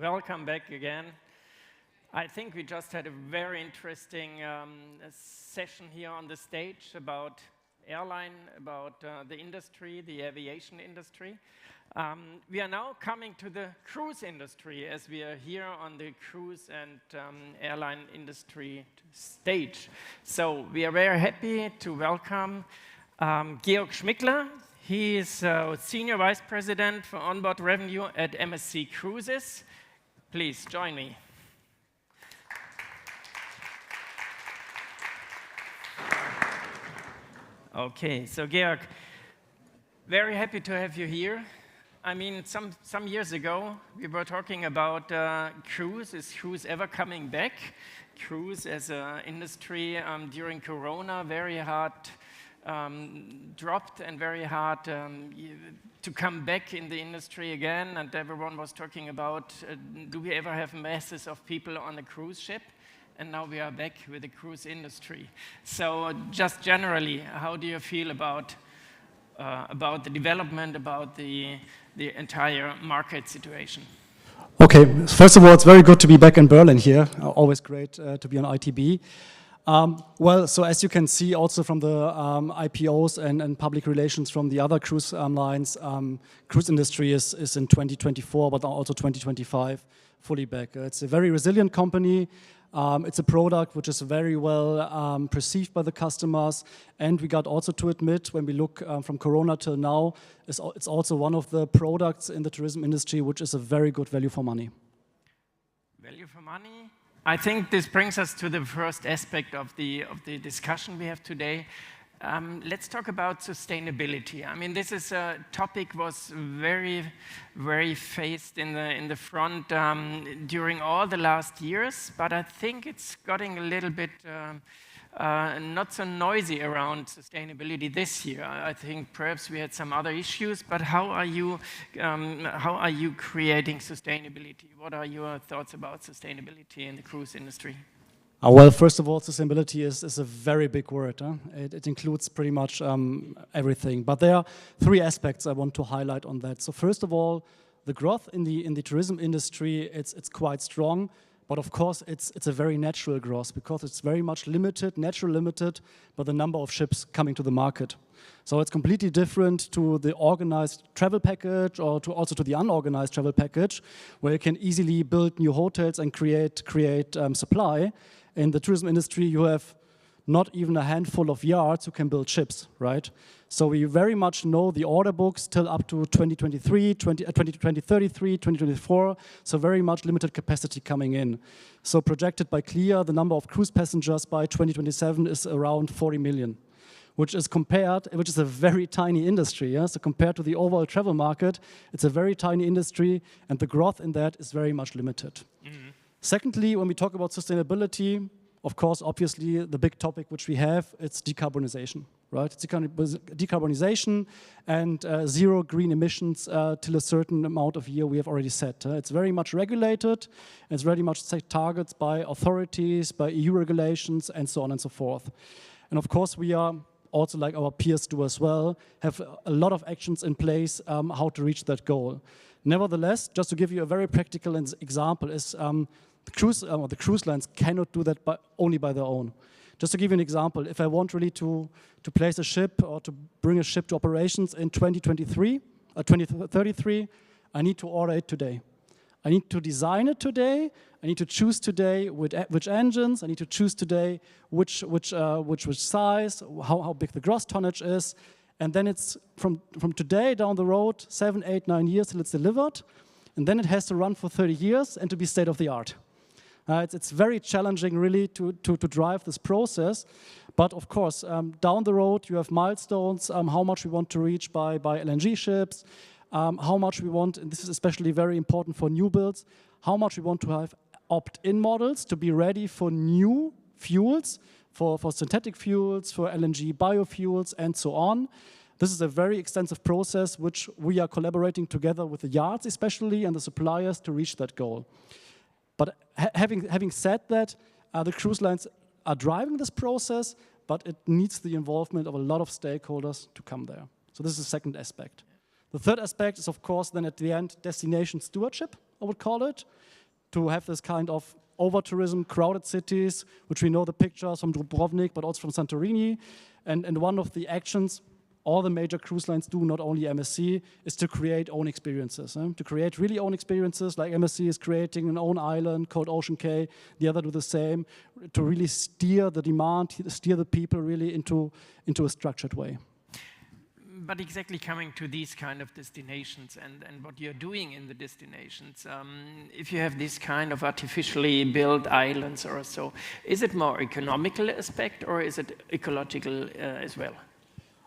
welcome back again. I think we just had a very interesting session here on the stage about airline, about the industry, the aviation industry. We are now coming to the cruise industry as we are here on the cruise and airline industry stage. So we are very happy to welcome Georg Schmickler. He is Senior Vice President for Onboard Revenue at MSC Cruises. Please join me. Okay, so Georg, very happy to have you here. I mean, some years ago, we were talking about cruise. Is cruise ever coming back? Cruise as an industry during Corona, very hard dropped and very hard to come back in the industry again. And everyone was talking about, do we ever have masses of people on a cruise ship? And now we are back with the cruise industry. So just generally, how do you feel about the development, about the entire market situation? Okay, first of all, it's very good to be back in Berlin here. Always great to be on ITB. Well, so as you can see also from the IPOs and public relations from the other cruise lines, cruise industry is in 2024, but also 2025, fully back. It's a very resilient company. It's a product which is very well perceived by the customers, and we got also to admit when we look from Corona till now, it's also one of the products in the tourism industry which is a very good value for money. Value for money? I think this brings us to the first aspect of the discussion we have today. Let's talk about sustainability. I mean, this is a topic was very, very faced in the front during all the last years, but I think it's getting a little bit not so noisy around sustainability this year. I think perhaps we had some other issues, but how are you creating sustainability? What are your thoughts about sustainability in the cruise industry? Well, first of all, sustainability is a very big word. Huh? It includes pretty much everything. But there are three aspects I want to highlight on that. So first of all, the growth in the tourism industry, it's quite strong. But of course, it's a very natural growth because it's very much limited, natural limited, by the number of ships coming to the market. So it's completely different to the organized travel package or also to the unorganized travel package, where you can easily build new hotels and create supply. In the tourism industry, you have not even a handful of yards who can build ships, right? So we very much know the order books till up to 2023, 2033, 2024, so very much limited capacity coming in. So projected by CLIA, the number of cruise passengers by 2027 is around 40 million, which is a very tiny industry. Yeah? So compared to the overall travel market, it's a very tiny industry, and the growth in that is very much limited. Mm-hmm. Secondly, when we talk about sustainability, of course, obviously, the big topic which we have, it's decarbonization, right? It's decarbonization and zero green emissions till a certain amount of year we have already set. It's very much regulated. It's very much set targets by authorities, by EU regulations, and so on and so forth. And of course, we are also, like our peers do as well, have a lot of actions in place how to reach that goal. Nevertheless, just to give you a very practical example, is the cruise lines cannot do that only by their own. Just to give you an example, if I want really to place a ship or to bring a ship to operations in 2033, 2033, I need to order it today. I need to design it today. I need to choose today which engines. I need to choose today which size, how big the gross tonnage is. And then it's from today down the road, 7, 8, 9 years till it's delivered. And then it has to run for 30 years and to be state of the art. It's very challenging really to drive this process. But of course, down the road you have milestones, how much we want to reach by LNG ships, how much we want, and this is especially very important for new builds, how much we want to have opt-in models to be ready for new fuels, for synthetic fuels, for LNG biofuels, and so on. This is a very extensive process which we are collaborating together with the yards especially and the suppliers to reach that goal. But having said that, the cruise lines are driving this process, but it needs the involvement of a lot of stakeholders to come there. So this is the second aspect. The third aspect is, of course, then at the end, destination stewardship. I would call it, to have this kind of over-tourism, crowded cities, which we know the pictures from Dubrovnik, but also from Santorini. And one of the actions all the major cruise lines do, not only MSC, is to create own experiences. To create really own experiences, like MSC is creating an own island called Ocean Cay, the other do the same, to really steer the demand, steer the people really into a structured way. But exactly coming to these kind of destinations and what you're doing in the destinations, if you have this kind of artificially built islands or so, is it more economical aspect or is it ecological as well?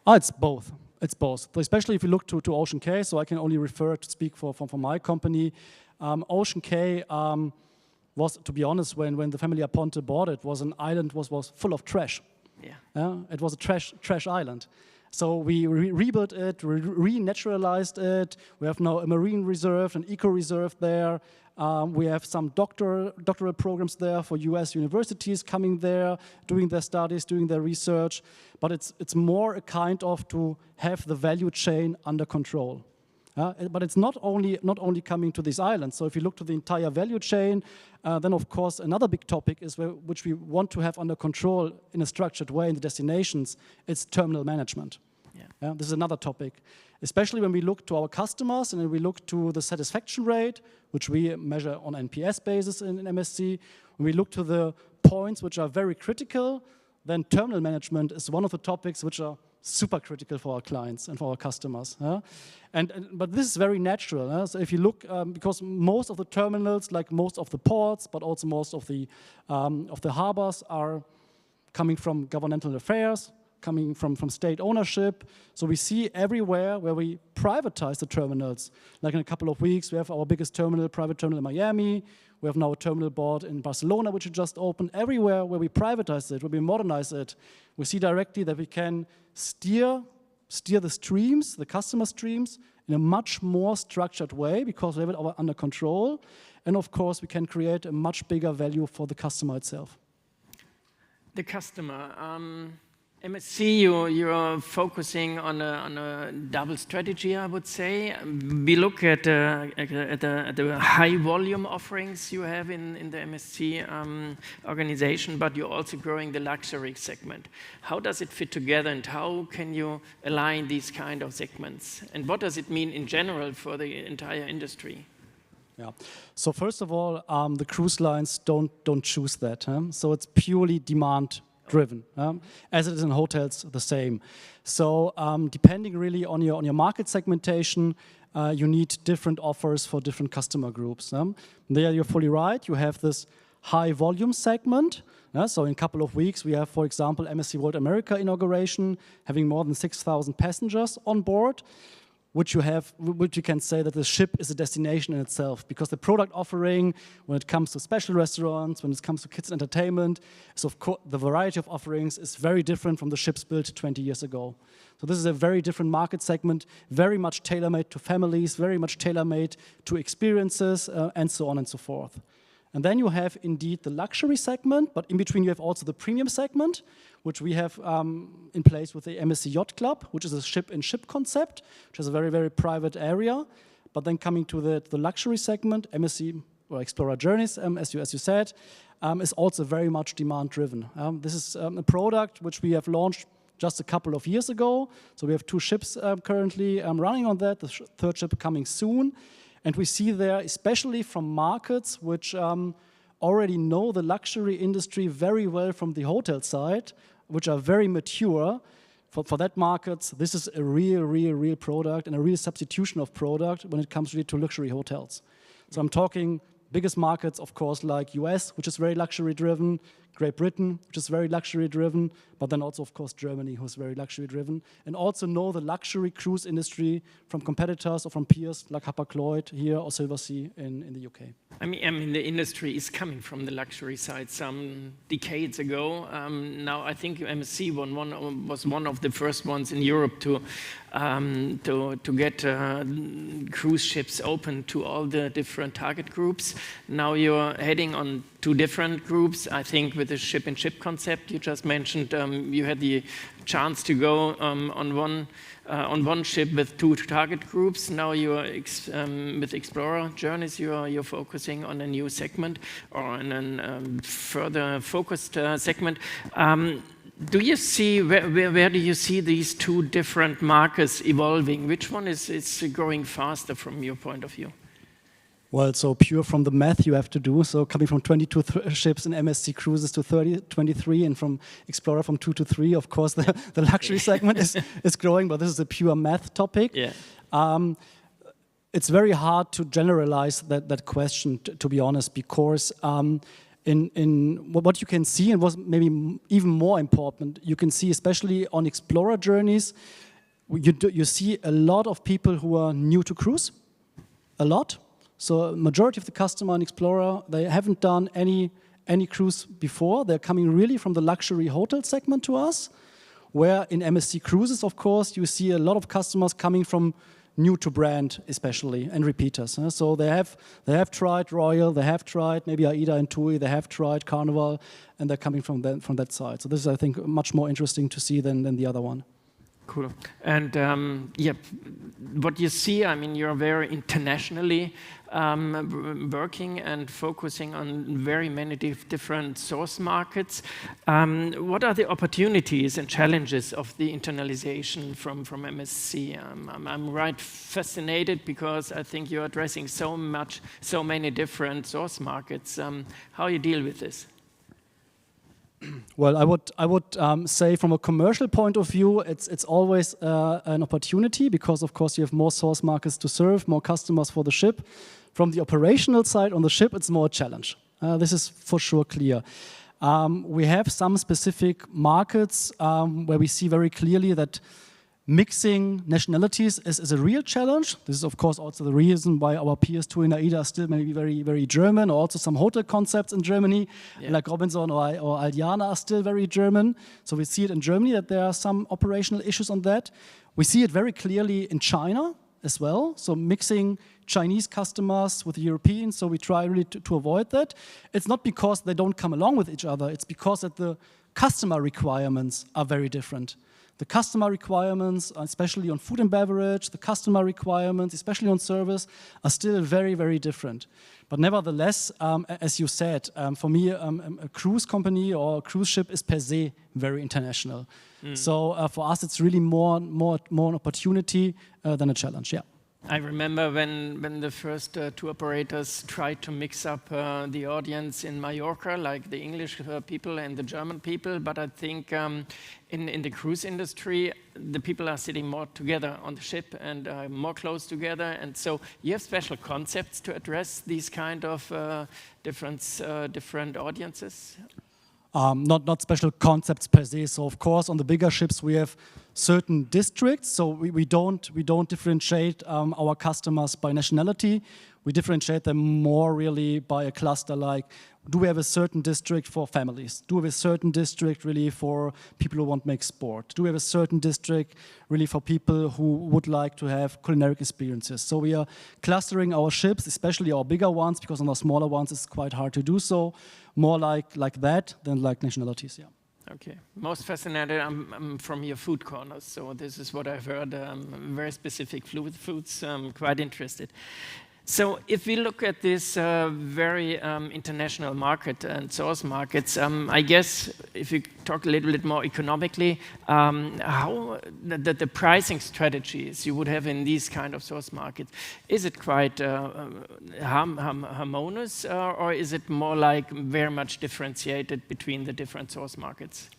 It's both. It's both. So especially if you look to Ocean Cay, so I can only speak for my company. Ocean Cay was, to be honest, when the family Aponte bought it, was an island was full of trash. Yeah. It was a trash island. So we rebuilt it, renaturalized it. We have now a marine reserve, an eco reserve there. We have some doctoral programs there for US universities coming there, doing their studies, doing their research. But it's more a kind of to have the value chain under control. But it's not only coming to these islands. So if you look to the entire value chain, then of course another big topic is which we want to have under control in a structured way in the destinations. It's terminal management. This is another topic, especially when we look to our customers and when we look to the satisfaction rate, which we measure on NPS basis in MSC. When we look to the points which are very critical, then terminal management is one of the topics which are super critical for our clients and for our customers. But this is very natural. So if you look, because most of the terminals, like most of the ports, but also most of the harbors are coming from governmental affairs, coming from state ownership. So we see everywhere where we privatize the terminals. Like in a couple of weeks, we have our biggest private terminal in Miami. We have now a terminal board in Barcelona, which just opened. Everywhere where we privatize it, where we modernize it, we see directly that we can steer the streams, the customer streams, in a much more structured way because we have it under control. And of course, we can create a much bigger value for the customer itself. The customer. MSC, you're focusing on a double strategy, I would say. We look at the high volume offerings you have in the MSC organization, but you're also growing the luxury segment. How does it fit together and how can you align these kind of segments? And what does it mean in general for the entire industry? Yeah. So first of all, the cruise lines don't choose that. So it's purely demand driven, as it is in hotels, the same. So depending really on your market segmentation, you need different offers for different customer groups. There you're fully right. You have this high volume segment. So in a couple of weeks, we have, for example, MSC World America inauguration, having more than 6,000 passengers on board, which you can say that the ship is a destination in itself, because the product offering, when it comes to special restaurants, when it comes to kids entertainment, so of course the variety of offerings is very different from the ships built 20 years ago. So this is a very different market segment, very much tailor-made to families, very much tailor-made to experiences, and so on and so forth. And then you have indeed the luxury segment, but in between you have also the premium segment, which we have in place with the MSC Yacht Club, which is a ship-in-ship concept, which is a very, very private area. But then coming to the luxury segment, MSC or Explorer Journeys, as you said, is also very much demand-driven. This is a product which we have launched just a couple of years ago. So we have 2 ships currently running on that, the third ship coming soon. And we see there, especially from markets which already know the luxury industry very well from the hotel side, which are very mature. For that markets, this is a real product and a real substitution of product when it comes really to luxury hotels. So I'm talking biggest markets, of course, like US, which is very luxury driven, Great Britain, which is very luxury driven, but then also, of course, Germany, who's very luxury driven, and also know the luxury cruise industry from competitors or from peers like Hapag-Lloyd here or Silversea in the UK. I mean, the industry is coming from the luxury side some decades ago. Now, I think MSC was one of the first ones in Europe to get cruise ships open to all the different target groups. Now you're heading on 2 different groups, I think, with with the ship-in-ship concept you just mentioned. You had the chance to go on one ship with 2 target groups. Now you are with Explorer Journeys. You're focusing on a new segment or on a further focused segment. Do you see where do you see these 2 different markets evolving? Which one is growing faster from your point of view? Well, so pure from the math you have to do. So coming from 22 ships in MSC Cruises to 23, and from Explorer from 2 to 3, of course, the luxury segment is growing, but this is a pure math topic. Yeah. It's very hard to generalize that question, to be honest, because in what you can see, and was maybe even more important, you can see especially on Explorer Journeys, you see a lot of people who are new to cruise, a lot. So majority of the customer on Explorer, they haven't done any cruise before. They're coming really from the luxury hotel segment to us, where in MSC Cruises, of course, you see a lot of customers coming from new to brand especially, and repeaters. So they have tried Royal, they have tried maybe AIDA and TUI, they have tried Carnival, and they're coming from that side. So this is, I think, much more interesting to see than the other one. Cool. And yeah, what you see, I mean, you're very internationally working and focusing on very many different source markets. What are the opportunities and challenges of the internalization from MSC? I'm right fascinated because I think you're addressing so many different source markets. How you deal with this? Well, I would say from a commercial point of view, it's always an opportunity because, of course, you have more source markets to serve, more customers for the ship. From the operational side on the ship, it's more a challenge. This is for sure clear. We have some specific markets where we see very clearly that mixing nationalities is a real challenge. This is, of course, also the reason why our peers, TUI and AIDA, are still maybe very, very German, or also some hotel concepts in Germany, like Robinson or Aldiana are still very German. So we see it in Germany that there are some operational issues on that. We see it very clearly in China as well. So mixing Chinese customers with Europeans, so we try really to avoid that. It's not because they don't come along with each other, it's because that the customer requirements are very different. The customer requirements, especially on food and beverage, the customer requirements, especially on service, are still very, very different. But nevertheless, as you said, for me, a cruise company or a cruise ship is per se very international. So for us, it's really more an opportunity than a challenge. Yeah. I remember when the first tour operators tried to mix up the audience in Mallorca, like the English people and the German people, but I think in the cruise industry, the people are sitting more together on the ship and more close together, and so you have special concepts to address these kind of different audiences? Not special concepts per se. So of course, on the bigger ships, we have certain districts. So we don't differentiate our customers by nationality. We differentiate them more really by a cluster. Like, do we have a certain district for families? Do we have a certain district really for people who want to make sport? Do we have a certain district really for people who would like to have culinary experiences? So we are clustering our ships, especially our bigger ones, because on the smaller ones it's quite hard to do so. More like that than like nationalities, yeah. Okay. Most fascinated from your food corners. So this is what I've heard, very specific foods. Quite interested. So if we look at this very international market and source markets, I guess if you talk a little bit more economically, how the pricing strategies you would have in these kind of source markets, is it quite harmonious or is it more like very much differentiated between the different source markets?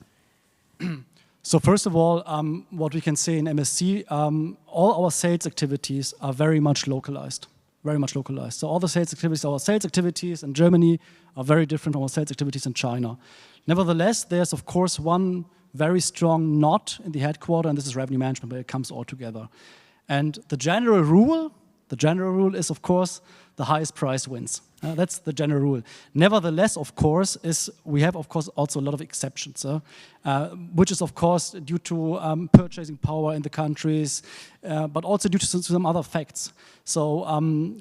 So first of all, what we can say in MSC, all our sales activities are very much localized. Very much localized. So all the sales activities, our sales activities in Germany are very different from our sales activities in China. Nevertheless, there's of course one very strong knot in the headquarters, and this is revenue management, where it comes all together. And the general rule is of course the highest price wins. That's the general rule. Nevertheless, of course, we have of course also a lot of exceptions, which is of course due to purchasing power in the countries, but also due to some other facts. So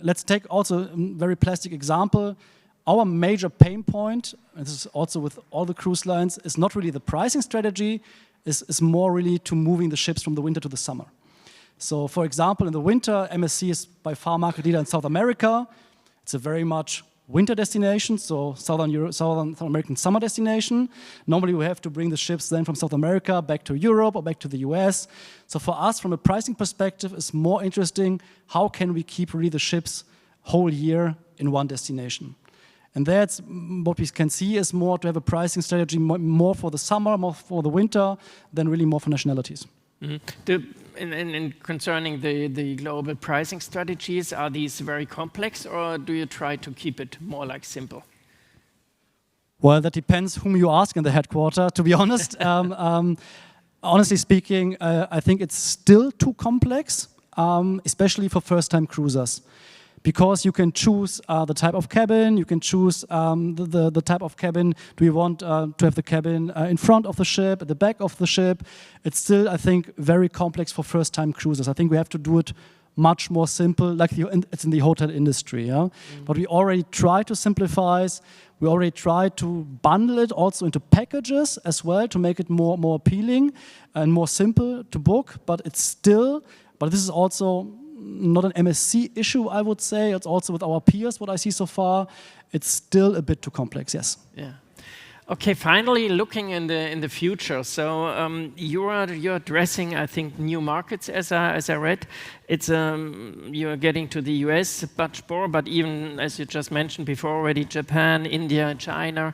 let's take also a very plastic example. our major pain point, and this is also with all the cruise lines, is not really the pricing strategy, is more really to moving the ships from the winter to the summer. So for example, in the winter, MSC is by far market leader in South America. It's a very much winter destination, so South American summer destination. Normally we have to bring the ships then from South America back to Europe or back to the US. So for us, from a pricing perspective, it's more interesting, how can we keep really the ships whole year in one destination? And that's what we can see is more to have a pricing strategy more for the summer, more for the winter, than really more for nationalities. In concerning the global pricing strategies, are these very complex, or do you try to keep it more like simple? Well, that depends whom you ask in the headquarters, to be honest. Honestly speaking, I think it's still too complex, especially for first-time cruisers. Because you can choose the type of cabin, you can choose the type of cabin. Do you want to have the cabin in front of the ship, at the back of the ship? It's still, I think, very complex for first-time cruisers. I think we have to do it much more simple, like it's in the hotel industry. Yeah? But we already try to simplify. We already try to bundle it also into packages as well to make it more appealing and more simple to book. But it's still, but this is also not an MSC issue, I would say. It's also with our peers, what I see so far. It's still a bit too complex, yes. Yeah. Okay, finally, looking in the future. So you're addressing, I think, new markets, as I read. It's you're getting to the US much more, but even, as you just mentioned before already, Japan, India, China.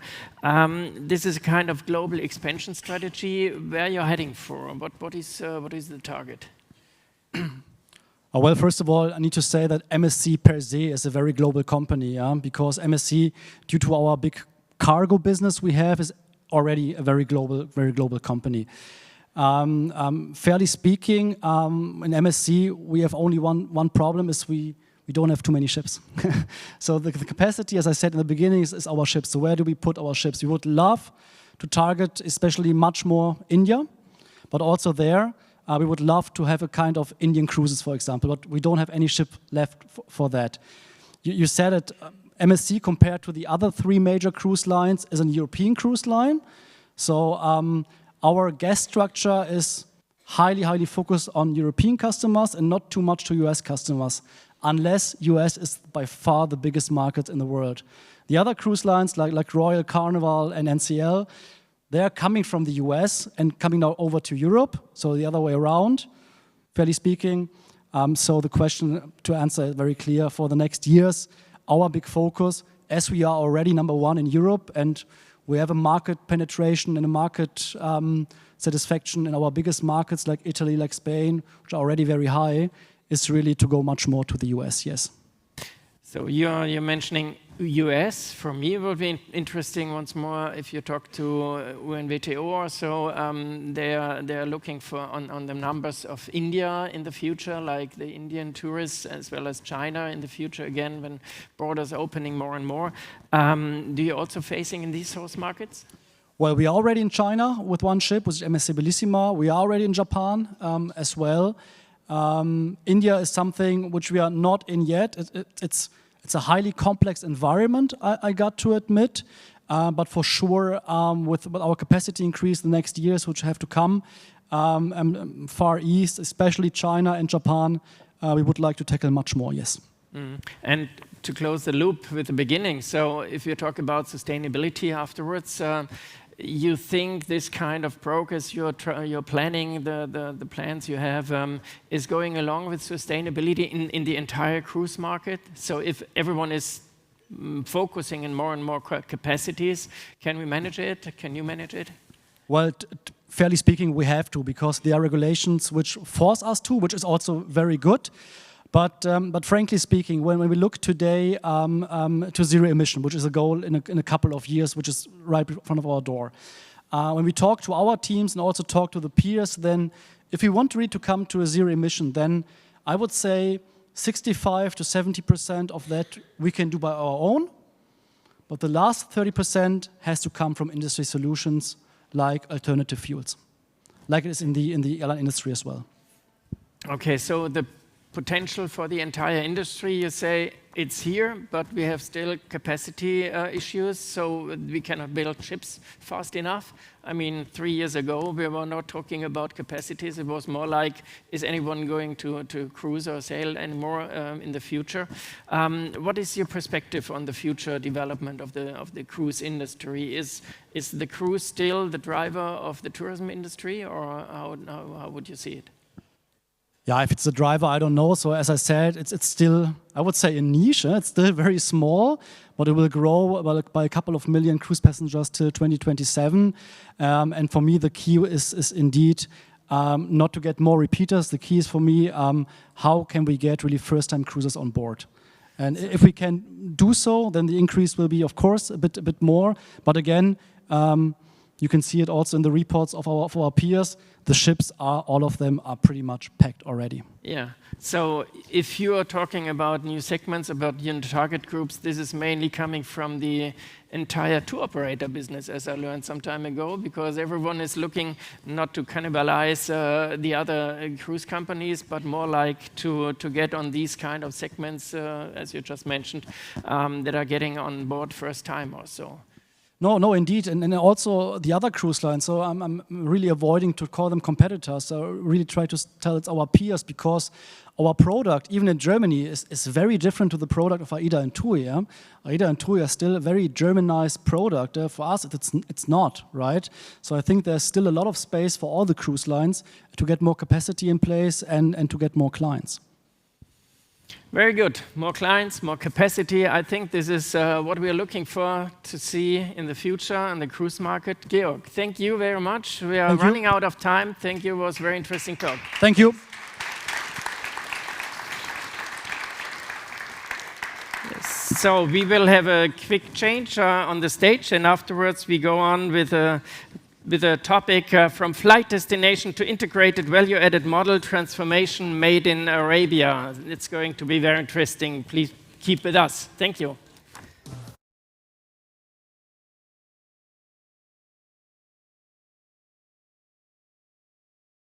This is a kind of global expansion strategy. Where you're heading for? What is the target? Well, first of all, I need to say that MSC per se is a very global company, because MSC, due to our big cargo business we have, is already a very global company. Fairly speaking, in MSC, we have only one problem, is we don't have too many ships. So the capacity, as I said in the beginning, is our ships. So where do we put our ships? We would love to target especially much more India, but also there, we would love to have a kind of Indian cruises, for example, but we don't have any ship left for that. You said it, MSC compared to the other three major cruise lines is a European cruise line. So our guest structure is highly focused on European customers and not too much to US customers, unless US is by far the biggest market in the world. The other cruise lines like Royal, Carnival and NCL, they are coming from the US and coming now over to Europe, so the other way around, fairly speaking. So the question to answer is very clear for the next years. Our big focus, as we are already #1 in Europe and we have a market penetration and a market satisfaction in our biggest markets like Italy, like Spain, which are already very high, is really to go much more to the US, yes. So you're mentioning US. For me, it would be interesting once more if you talk to UNWTO or so. They are looking for on the numbers of India in the future, like the Indian tourists, as well as China in the future again when borders are opening more and more. Do you also facing in these source markets? Well, we are already in China with one ship, which is MSC Bellissima. We are already in Japan as well. India is something which we are not in yet. It's a highly complex environment, I got to admit, but for sure, with our capacity increase the next years, which have to come, Far East, especially China and Japan, we would like to tackle much more, yes. And to close the loop with the beginning, so if you talk about sustainability afterwards, you think this kind of progress you're planning, the plans you have, is going along with sustainability in the entire cruise market? So if everyone is focusing in more and more capacities, can we manage it? Can you manage it? Well, fairly speaking, we have to, because there are regulations which force us to, which is also very good. But frankly speaking, when we look today to zero emission, which is a goal in a couple of years, which is right in front of our door, when we talk to our teams and also talk to the peers, then if we want really to come to a zero emission, then I would say 65 to 70% of that we can do by our own, but the last 30% has to come from industry solutions like alternative fuels, like it is in the airline industry as well. Okay, so the potential for the entire industry. You say it's here, but we have still capacity issues, so we cannot build ships fast enough. I mean, 3 years ago, we were not talking about capacities. It was more like, is anyone going to cruise or sail anymore in the future? What is your perspective on the future development of the cruise industry? Is the cruise still the driver of the tourism industry, or how would you see it? Yeah, if it's a driver, I don't know. So as I said, it's still, I would say, a niche. It's still very small, but it will grow by a couple of million cruise passengers till 2027. And for me, the key is indeed not to get more repeaters. The key is for me, how can we get really first-time cruisers on board? And if we can do so, then the increase will be, of course, a bit more. But again, you can see it also in the reports of our peers. The ships all of them are pretty much packed already. Yeah. So if you are talking about new segments, about new target groups, this is mainly coming from the entire tour operator business, as I learned some time ago, because everyone is looking not to cannibalize the other cruise companies, but more like to get on these kind of segments, as you just mentioned, that are getting on board first time or so. No, indeed, and also the other cruise lines. So I'm really avoiding to call them competitors. So really try to tell it's our peers, because our product, even in Germany, is very different to the product of AIDA and TUI. Yeah? AIDA and TUI are still a very Germanized product. For us, it's not, right? So I think there's still a lot of space for all the cruise lines to get more capacity in place and to get more clients. Very good. More clients, more capacity. I think this is what we are looking for to see in the future in the cruise market. Georg, thank you very much. We are running out of time. Thank you. It was a very interesting talk. Thank you. Yes. So we will have a quick change on the stage, and afterwards we go on with a topic from flight destination to integrated value-added model transformation made in Arabia. It's going to be very interesting. Please keep with us. Thank you.